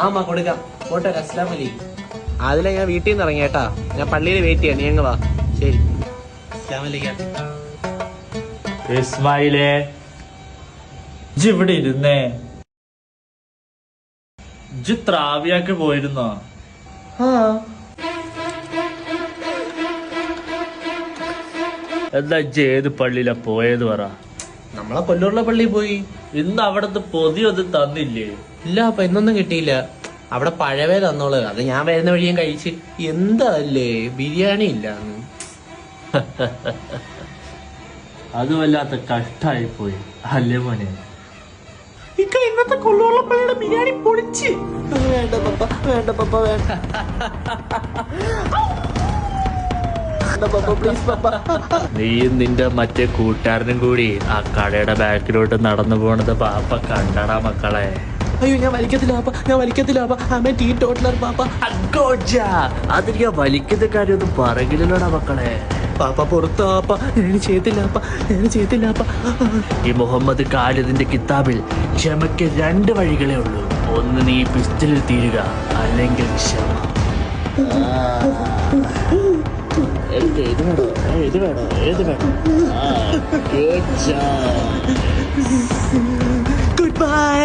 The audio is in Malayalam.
ആമാ കൊടുക്കാം. പോട്ടെ, അസ്സലാമു അലൈക്കും. അതിലെ ഞാൻ വീട്ടിൽ നിന്ന് ഇറങ്ങിയേട്ടാ. ഞാൻ പള്ളിയിൽ വെയിറ്റ് ചെയ്യാം, നീ അങ്ങ് വാ. ശരി. അസ്സലാമു അലൈക്കും. ഇസ്മായിലേ, ഇവിടെ ഇരുന്നേ. ഇജ്ജ് ത്രാവിയാക്ക് പോയിരുന്നോ? എന്താ ഇജ്ജ് ഏത് പള്ളിയിലാ പോയത് പറ. നമ്മളെ കൊല്ലൂരിലെ പള്ളിയിൽ പോയി. ഇന്ന് അവിടത്തെ പൊതിയൊന്നും തന്നില്ലേ? ഇല്ല, അപ്പൊ ഇന്നൊന്നും കിട്ടിയില്ല. അവിടെ പഴവേ തന്നോളൂ. അത് ഞാൻ വരുന്ന വഴിയും കഴിച്ച്. എന്താ അല്ലേ, ബിരിയാണി ഇല്ല. അത് വല്ലാത്ത കഷ്ടായി പോയി അല്ലേ മോനെ? ഇന്നത്തെ കൊല്ലൂരിലെ പള്ളിയുടെ ബിരിയാണി പൊളിച്ച്. വേണ്ട പപ്പ, വേണ്ട പപ്പ, വേണ്ട. നീയും നിന്റെ മറ്റേ കൂട്ടുകാരനും കൂടി ആ കടയുടെ ബാക്കിലോട്ട് നടന്നു പോണത് പാപ്പ കണ്ടടാ മക്കളെ. അയ്യോ, ഞാൻ വലിക്കത്തില്ല പാപ്പ, ഞാൻ വലിക്കത്തില്ല പാപ്പ. അമ്മ ടീ ടോട്ടലർ പാപ്പ. അതിന് ഞാൻ വലിക്കുന്ന കാര്യമൊന്നും പറകില്ലല്ലോടാ മക്കളെ. പാപ്പ പുറത്ത് പാപ്പ, ഞാൻ ചെയ്യത്തില്ല പാപ്പ, ഞാൻ ചെയ്യത്തില്ല പാപ്പ. ഈ മുഹമ്മദ് ഖാലിദിന്റെ കിതാബിൽ ക്ഷമയ്ക്ക് 2 വഴികളേ ഉള്ളൂ. ഒന്ന് നീ പിസ്റ്റലിൽ തീരുക, അല്ലെങ്കിൽ ക്ഷമ. ഏത് വേണോ? Good bye.